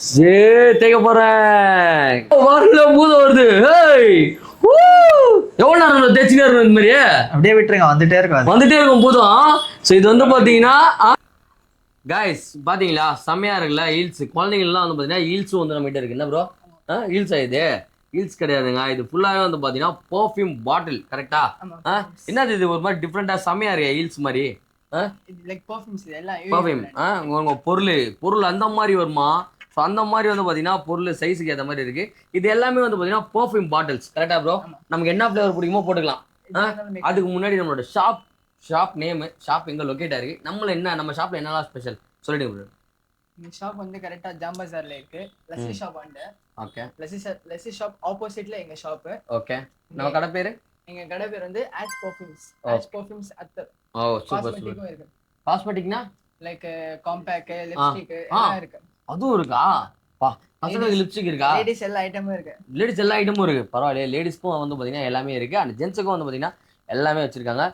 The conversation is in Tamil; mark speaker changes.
Speaker 1: தேய்க்க போறேன். வரல பூதம் வருது. எவ்வளவு நேரம் தேய்ச்சினே இருக்கும் இந்த மாதிரி?
Speaker 2: அப்படியே விட்டுருங்க, வந்துட்டே இருக்கும்
Speaker 1: பூதம். ஸோ இது வந்து பாத்தீங்கன்னா கைஸ் பாத்தீங்களா செம்மையா இருக்குல்ல ஹீல்ஸ். குழந்தைங்கலாம் வந்து பாத்தீங்கன்னா ஹீல்ஸும் வந்து நம்ம கிட்ட இருக்கு. என்ன ப்ரோ ஹீல்ஸ் இது? ஹீல்ஸ் கிடையாதுங்க, இது ஃபுல்லாவே வந்து பாத்தீங்கன்னா பர்ஃப்யூம் பாட்டில். கரெக்டா? என்னது இது ஒரு மாதிரி டிஃப்ரெண்டா செம்மையா இருக்கு ஹீல்ஸ் மாதிரி. பர்ஃப்யூம் உங்க பொருள் அந்த மாதிரி வருமா? ஸோ அந்த மாதிரி வந்து பாத்தீங்கன்னா பொருள் சைஸுக்கு ஏற்ற மாதிரி இருக்கு. இது எல்லாமே வந்து பாத்தீங்கன்னா பர்ஃப்யூம் பாட்டில்ஸ். கரெக்டா ப்ரோ? நமக்கு என்ன ஃபிளேவர் பிடிக்குமோ போட்டுக்கலாம். அதுக்கு முன்னாடி நம்மளோட ஷாப் நேம், ஷாப் எங்க லொகேட் ஆயிருக்கு, நம்ம ஷாப்ல என்னெல்லாம் ஸ்பெஷல் சொல்லிடுங்க ப்ரோ.
Speaker 3: இந்த ஷாப் வந்து கரெக்டா ஜாம் பஜார்ல இருக்கு. லஸ்ஸி ஷாப் ஆண்ட. ஓகே. லஸ்ஸி ஷாப் ஆப்போசிட்ல எங்க ஷாப். ஓகே. நம்ம கடை பேரு? எங்க கடை பேர் வந்து ஆச் பர்ஃப்யூம்ஸ் அத்தர். ஓ சூப்பர் சூப்பர். இருக்கு. காஸ்மெட்டிக்னா லைக் காம்பேக்ட், லிப்ஸ்டிக் எல்லாம் இருக்கு. அதுவும் இருக்கா? பசங்களுக்கு லிப்ஸ்டிக் இருக்கா? லேடிஸ் எல்லா ஐட்டமும் இருக்கு. பரவாயில்லையே, லேடிஸ்க்கும் வந்து பாத்தீங்கன்னா எல்லாமே இருக்கு. அண்ட் ஜென்ஸுக்கும் வந்து பாத்தீங்கன்னா எல்லாமே வச்சிருக்காங்க.